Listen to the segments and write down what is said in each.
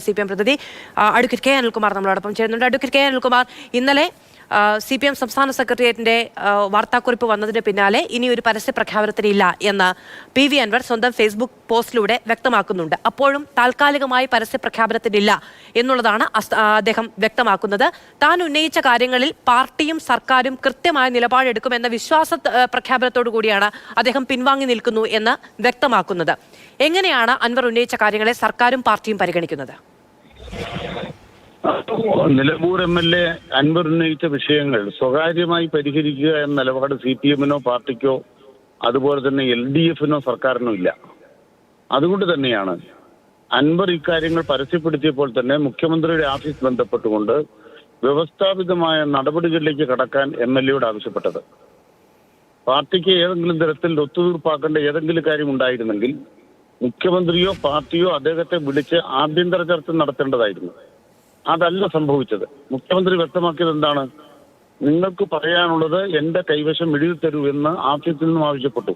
CPM പ്രതിനിധി advocate K Anilkumar നമ്മളോടൊപ്പം ചേരുന്നുണ്ട്. അഡ്വക്കേറ്റ് കെ അനിൽകുമാർ, ഇന്നലെ CPM സംസ്ഥാന സെക്രട്ടേറിയറ്റിന്റെ വാർത്താക്കുറിപ്പ് വന്നതിന് പിന്നാലെ ഇനി ഒരു പരസ്യ പ്രഖ്യാപനത്തിനില്ല എന്ന് PV അൻവർ സ്വന്തം ഫേസ്ബുക്ക് പോസ്റ്റിലൂടെ വ്യക്തമാക്കുന്നുണ്ട്. അപ്പോഴും താൽക്കാലികമായി പരസ്യ പ്രഖ്യാപനത്തിനില്ല എന്നുള്ളതാണ് അദ്ദേഹം വ്യക്തമാക്കുന്നത്. താൻ ഉന്നയിച്ച കാര്യങ്ങളിൽ പാർട്ടിയും സർക്കാരും കൃത്യമായ നിലപാടെടുക്കുമെന്ന വിശ്വാസ പ്രഖ്യാപനത്തോടു കൂടിയാണ് അദ്ദേഹം പിൻവാങ്ങി നിൽക്കുന്നു എന്ന് വ്യക്തമാക്കുന്നത്. എങ്ങനെയാണ് അൻവർ ഉന്നയിച്ച കാര്യങ്ങളെ സർക്കാരും പാർട്ടിയും പരിഗണിക്കുന്നത്? നിലമ്പൂർ MLA അൻവർ ഉന്നയിച്ച വിഷയങ്ങൾ സ്വകാര്യമായി പരിഹരിക്കുക എന്ന നിലപാട് CPM-നോ പാർട്ടിക്കോ അതുപോലെ തന്നെ LDF-നോ സർക്കാരിനോ ഇല്ല. അതുകൊണ്ട് തന്നെയാണ് അൻവർ ഇക്കാര്യങ്ങൾ പരസ്യപ്പെടുത്തിയപ്പോൾ തന്നെ മുഖ്യമന്ത്രിയുടെ ഓഫീസ് ബന്ധപ്പെട്ടുകൊണ്ട് വ്യവസ്ഥാപിതമായ നടപടികളിലേക്ക് കടക്കാൻ MLA-യോട് ആവശ്യപ്പെട്ടത്. പാർട്ടിക്ക് ഏതെങ്കിലും തരത്തിൽ ഒത്തുതീർപ്പാക്കേണ്ട ഏതെങ്കിലും കാര്യം ഉണ്ടായിരുന്നെങ്കിൽ മുഖ്യമന്ത്രിയോ പാർട്ടിയോ അദ്ദേഹത്തെ വിളിച്ച് ആഭ്യന്തര ചർച്ച നടത്തേണ്ടതായിരുന്നു. അതല്ല സംഭവിച്ചത്. മുഖ്യമന്ത്രി വ്യക്തമാക്കിയത് എന്താണ്? നിങ്ങൾക്ക് പറയാനുള്ളത് എന്റെ കൈവശം എഴുതി തരൂ എന്ന് ഓഫീസിൽ നിന്നും ആവശ്യപ്പെട്ടു.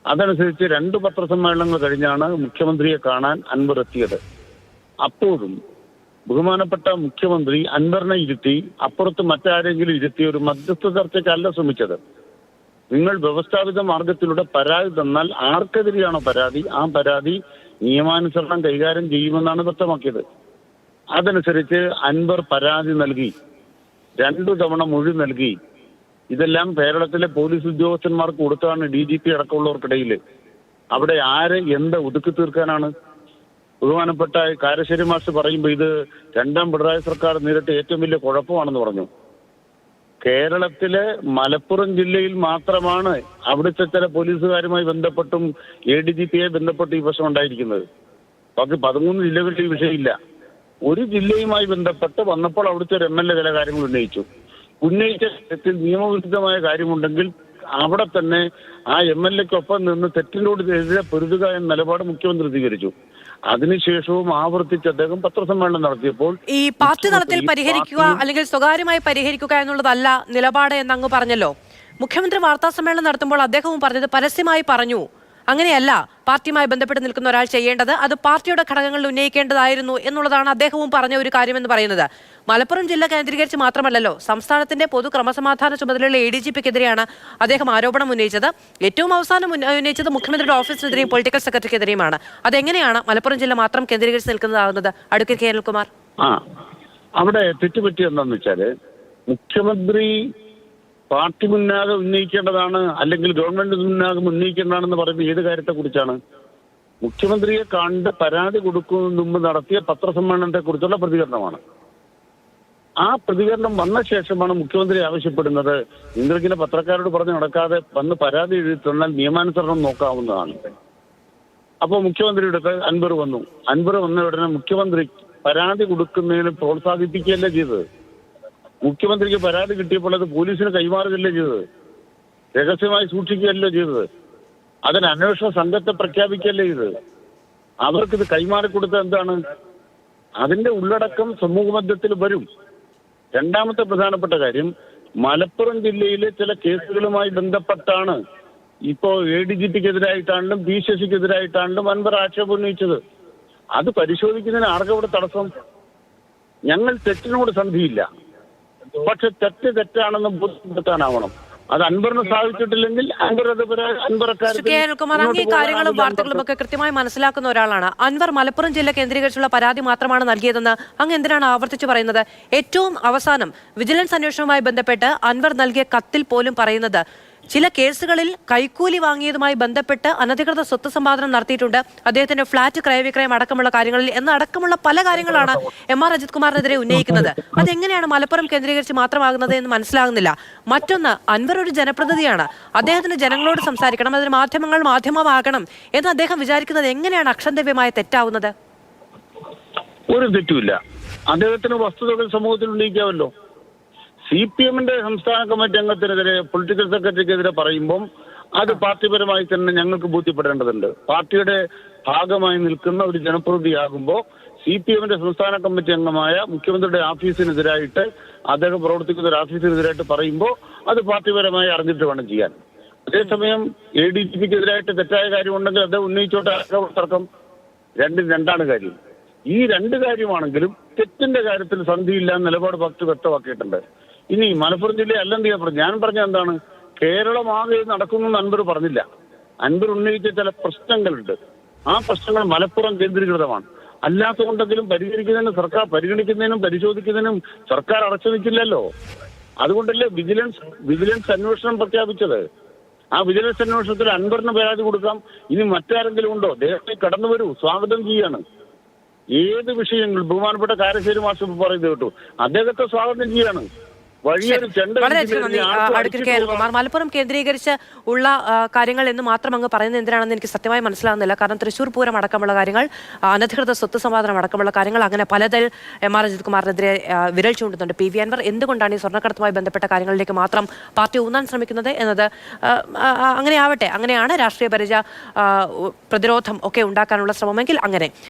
അതനുസരിച്ച് 2 പത്രസമ്മേളനങ്ങൾ കഴിഞ്ഞാണ് മുഖ്യമന്ത്രിയെ കാണാൻ അൻവർ എത്തിയത്. അപ്പോഴും ബഹുമാനപ്പെട്ട മുഖ്യമന്ത്രി അൻവറിനെ ഇരുത്തി അപ്പുറത്ത് മറ്റാരെങ്കിലും ഇരുത്തി ഒരു മധ്യസ്ഥ ചർച്ചയ്ക്കല്ല ശ്രമിച്ചത്. നിങ്ങൾ വ്യവസ്ഥാപിത മാർഗത്തിലൂടെ പരാതി തന്നാൽ ആർക്കെതിരെയാണോ പരാതി ആ പരാതി നിയമാനുസരണം കൈകാര്യം ചെയ്യുമെന്നാണ് വ്യക്തമാക്കിയത്. അതനുസരിച്ച് അൻവർ പരാതി നൽകി, 2 തവണ മൊഴി നൽകി. ഇതെല്ലാം കേരളത്തിലെ പോലീസ് ഉദ്യോഗസ്ഥന്മാർക്ക് കൊടുത്താണ്, DGP അടക്കമുള്ളവർക്കിടയിൽ. അവിടെ ആര് എന്ത് ഒതുക്കി തീർക്കാനാണ്? ബഹുമാനപ്പെട്ട കാരശ്ശേരി മാസ്റ്റർ പറയുമ്പോൾ ഇത് 2ാം പിണറായി സർക്കാർ നേരിട്ട ഏറ്റവും വലിയ കുഴപ്പമാണെന്ന് പറഞ്ഞു. കേരളത്തിലെ മലപ്പുറം ജില്ലയിൽ മാത്രമാണ് അവിടുത്തെ ചില പോലീസുകാരുമായി ബന്ധപ്പെട്ടും ADGP-യെ ബന്ധപ്പെട്ട് ഈ പ്രശ്നം ഉണ്ടായിരിക്കുന്നത്. ബാക്കി 13 ജില്ലകളിൽ ഈ വിഷയമില്ല. ഒരു ജില്ലയുമായി ബന്ധപ്പെട്ട് വന്നപ്പോൾ അവിടുത്തെ ഒരു MLA ചില കാര്യങ്ങൾ ഉന്നയിച്ച തെറ്റിൽ നിയമവിരുദ്ധമായ കാര്യമുണ്ടെങ്കിൽ അവിടെ തന്നെ ആ MLA-ക്കൊപ്പം നിന്ന് തെറ്റിനോടെതിരെ പൊരുതുക എന്ന നിലപാട് മുഖ്യമന്ത്രി സ്വീകരിച്ചു. അതിനുശേഷവും ആവർത്തിച്ച് അദ്ദേഹം പത്രസമ്മേളനം നടത്തിയപ്പോൾ ഈ പാർട്ടി തലത്തിൽ പരിഹരിക്കുക അല്ലെങ്കിൽ സ്വകാര്യമായി പരിഹരിക്കുക എന്നുള്ളതല്ല നിലപാട് എന്നങ്ങ് പറഞ്ഞല്ലോ. മുഖ്യമന്ത്രി വാർത്താ സമ്മേളനം നടത്തുമ്പോൾ അദ്ദേഹവും പറഞ്ഞത് പരസ്യമായി പറഞ്ഞു. അങ്ങനെയല്ല പാർട്ടിയുമായി ബന്ധപ്പെട്ട് നിൽക്കുന്ന ഒരാൾ ചെയ്യേണ്ടത്, അത് പാർട്ടിയുടെ ഘടകങ്ങളിൽ ഉന്നയിക്കേണ്ടതായിരുന്നു എന്നുള്ളതാണ് അദ്ദേഹവും പറഞ്ഞ ഒരു കാര്യമെന്ന് പറയുന്നത്. മലപ്പുറം ജില്ല കേന്ദ്രീകരിച്ച് മാത്രമല്ലല്ലോ, സംസ്ഥാനത്തിന്റെ പൊതു ക്രമസമാധാന ചുമതലയുള്ള ADGP-ക്കെതിരെയാണ് അദ്ദേഹം ആരോപണം ഉന്നയിച്ചത്. ഏറ്റവും അവസാനം ഉന്നയിച്ചത് മുഖ്യമന്ത്രിയുടെ ഓഫീസിനെതിരെയും പൊളിറ്റിക്കൽ സെക്രട്ടറിക്കെതിരെയുമാണ്. അതെങ്ങനെയാണ് മലപ്പുറം ജില്ല മാത്രം കേന്ദ്രീകരിച്ച് നിൽക്കുന്നതാകുന്നത്? അഡ്വക്കേറ്റ് കെ അനിൽകുമാർ, അവിടെ തെറ്റുപറ്റി എന്താണെന്ന് വെച്ചാല് മുഖ്യമന്ത്രി പാർട്ടി മുന്നാകെ ഉന്നയിക്കേണ്ടതാണ് അല്ലെങ്കിൽ ഗവൺമെന്റ് മുന്നാകെ ഉന്നയിക്കേണ്ടതാണെന്ന് പറയുന്നത് ഏത് കാര്യത്തെ കുറിച്ചാണ്? മുഖ്യമന്ത്രിയെ കണ്ട് പരാതി കൊടുക്കുന്നതിന് മുമ്പ് നടത്തിയ പത്രസമ്മേളനത്തെ കുറിച്ചുള്ള പ്രതികരണമാണ്. ആ പ്രതികരണം വന്ന ശേഷമാണ് മുഖ്യമന്ത്രി ആവശ്യപ്പെടുന്നത് നിങ്ങൾക്കിങ്ങനെ പത്രക്കാരോട് പറഞ്ഞ് നടക്കാതെ വന്ന് പരാതി എഴുതി തന്നാൽ നിയമാനുസരണം നോക്കാവുന്നതാണ്. അപ്പോൾ മുഖ്യമന്ത്രിയുടെ അൻവർ വന്നു. അൻവർ വന്ന ഉടനെ മുഖ്യമന്ത്രി പരാതി കൊടുക്കുന്നതിന് പ്രോത്സാഹിപ്പിക്കുകയല്ലേ ചെയ്തത്. മുഖ്യമന്ത്രിക്ക് പരാതി കിട്ടിയപ്പോൾ അത് പോലീസിന് കൈമാറുകയല്ലേ ചെയ്തത്, രഹസ്യമായി സൂക്ഷിക്കുകയല്ലോ ചെയ്തത്, അതിന് അന്വേഷണ സംഘത്തെ പ്രഖ്യാപിക്കുകയല്ലേ ചെയ്തത്. അവർക്കിത് കൈമാറിക്കൊടുത്ത എന്താണ്? അതിന്റെ ഉള്ളടക്കം സമൂഹമധ്യത്തിൽ വരും. രണ്ടാമത്തെ പ്രധാനപ്പെട്ട കാര്യം, മലപ്പുറം ജില്ലയിലെ ചില കേസുകളുമായി ബന്ധപ്പെട്ടാണ് ഇപ്പോൾ ADGP-ക്കെതിരായിട്ടാണെങ്കിലും P.ശശിക്കെതിരായിട്ടാണെങ്കിലും അൻവർ ആക്ഷേപം ഉന്നയിച്ചത്. അത് പരിശോധിക്കുന്നതിന് ആർക്കവിടെ തടസ്സം? ഞങ്ങൾ തെറ്റിനോട് സന്ധിയില്ല, പക്ഷെ തെറ്റാണെന്ന് ബോധ്യപ്പെടുത്താനാവണം. അത് അൻവറിന് സാധിച്ചിട്ടില്ലെങ്കിൽ ഈ കാര്യങ്ങളും വാർത്തകളും ഒക്കെ കൃത്യമായി മനസ്സിലാക്കുന്ന ഒരാളാണ്. അൻവർ മലപ്പുറം ജില്ല കേന്ദ്രീകരിച്ചുള്ള പരാതി മാത്രമാണ് നൽകിയതെന്ന് അങ്ങ് എന്തിനാണ് ആവർത്തിച്ചു പറയുന്നത്? ഏറ്റവും അവസാനം വിജിലൻസ് അന്വേഷണവുമായി ബന്ധപ്പെട്ട് അൻവർ നൽകിയ കത്തിൽ പോലും പറയുന്നത് ചില കേസുകളിൽ കൈക്കൂലി വാങ്ങിയതുമായി ബന്ധപ്പെട്ട് അനധികൃത സ്വത്ത് സമ്പാദനം നടത്തിയിട്ടുണ്ട്, അദ്ദേഹത്തിന്റെ ഫ്ളാറ്റ് ക്രയവിക്രയം അടക്കമുള്ള കാര്യങ്ങളിൽ എന്നടക്കമുള്ള പല കാര്യങ്ങളാണ് MR അജിത് കുമാറിനെതിരെ ഉന്നയിക്കുന്നത്. അതെങ്ങനെയാണ് മലപ്പുറം കേന്ദ്രീകരിച്ച് മാത്രമാകുന്നത് എന്ന് മനസ്സിലാകുന്നില്ല. മറ്റൊന്ന്, അൻവർ ഒരു ജനപ്രതിനിധിയാണ്, അദ്ദേഹത്തിന് ജനങ്ങളോട് സംസാരിക്കണം, അതിന് മാധ്യമങ്ങൾ മാധ്യമമാകണം എന്ന് അദ്ദേഹം വിചാരിക്കുന്നത് എങ്ങനെയാണ് അക്ഷന്തവ്യമായ തെറ്റാവുന്നത്? ഒരു തെറ്റുമില്ല, അദ്ദേഹത്തിന് വസ്തുതകൾ സമൂഹത്തിൽ ഉന്നയിക്കാമല്ലോ. CPM-ന്റെ സംസ്ഥാന കമ്മിറ്റി അംഗത്തിനെതിരെ പൊളിറ്റിക്കൽ സെക്രട്ടറിക്കെതിരെ പറയുമ്പം അത് പാർട്ടിപരമായി തന്നെ ഞങ്ങൾക്ക് ബോധ്യപ്പെടേണ്ടതുണ്ട്. പാർട്ടിയുടെ ഭാഗമായി നിൽക്കുന്ന ഒരു ജനപ്രതിനിധിയാകുമ്പോൾ CPM-ന്റെ സംസ്ഥാന കമ്മിറ്റി അംഗമായ മുഖ്യമന്ത്രിയുടെ ഓഫീസിനെതിരായിട്ട് അദ്ദേഹം പ്രവർത്തിക്കുന്ന ഒരു ഓഫീസിനെതിരായിട്ട് പറയുമ്പോൾ അത് പാർട്ടിപരമായി അറിഞ്ഞിട്ട് വേണം ചെയ്യാൻ. അതേസമയം ADGP-ക്കെതിരായിട്ട് തെറ്റായ കാര്യമുണ്ടെങ്കിൽ അദ്ദേഹം ഉന്നയിച്ചോട്ടെ, തർക്കം. രണ്ടാണ് കാര്യം. ഈ രണ്ട് കാര്യമാണെങ്കിലും തെറ്റിന്റെ കാര്യത്തിൽ സന്ധിയില്ല നിലപാട് വ്യക്തമാക്കിയിട്ടുണ്ട്. ഇനി മലപ്പുറം ജില്ല അല്ലെന്ത് ഞാൻ പറഞ്ഞ എന്താണ്, കേരളമാകെ നടക്കുന്നു അൻവർ പറഞ്ഞില്ല. അൻവർ ഉന്നയിച്ച ചില പ്രശ്നങ്ങളുണ്ട്. ആ പ്രശ്നങ്ങൾ മലപ്പുറം കേന്ദ്രീകൃതമാണ്. അല്ലാത്തതുകൊണ്ടെങ്കിലും പരിഗണിക്കുന്നതിനും പരിശോധിക്കുന്നതിനും സർക്കാർ അടച്ചു നിൽക്കില്ലല്ലോ. അതുകൊണ്ടല്ലേ വിജിലൻസ് അന്വേഷണം പ്രഖ്യാപിച്ചത്. ആ വിജിലൻസ് അന്വേഷണത്തിൽ അൻവറിന് പരാതി കൊടുക്കാം. ഇനി മറ്റാരെങ്കിലും ഉണ്ടോ? ദേഹത്തെ കടന്നു വരൂ, സ്വാഗതം ചെയ്യാണ്. ഏത് വിഷയങ്ങൾ ബഹുമാനപ്പെട്ട കാരശ്ശേരി മാസ്റ്റർ പറയുന്നത് കേട്ടു, അദ്ദേഹത്തെ സ്വാഗതം ചെയ്യാണ്. വളരെയധികം നന്ദി advocate K. L. Kumar. Malappuram കേന്ദ്രീകരിച്ച് ഉള്ള കാര്യങ്ങൾ എന്ന് മാത്രം അങ്ങ് പറയുന്നത് എന്തിനാണെന്ന് എനിക്ക് സത്യമായി മനസ്സിലാകുന്നില്ല. കാരണം തൃശ്ശൂർ പൂരം അടക്കമുള്ള കാര്യങ്ങൾ, അനധികൃത സ്വത്ത് സമ്പാദനം അടക്കമുള്ള കാര്യങ്ങൾ, അങ്ങനെ പലതിൽ എം.ആർ. അജിത് കുമാറിനെതിരെ വിരൽ ചൂണ്ടുന്നുണ്ട് പി.വി. അൻവർ. എന്തുകൊണ്ടാണ് ഈ സ്വർണ്ണക്കടത്തുമായി ബന്ധപ്പെട്ട കാര്യങ്ങളിലേക്ക് മാത്രം പാർട്ടി ഊന്നാൻ ശ്രമിക്കുന്നത് എന്നത് അങ്ങനെ ആവട്ടെ. അങ്ങനെയാണ് രാഷ്ട്രീയ പരിചയ പ്രതിരോധം ഒക്കെ ഉണ്ടാക്കാനുള്ള ശ്രമമെങ്കിൽ അങ്ങനെ.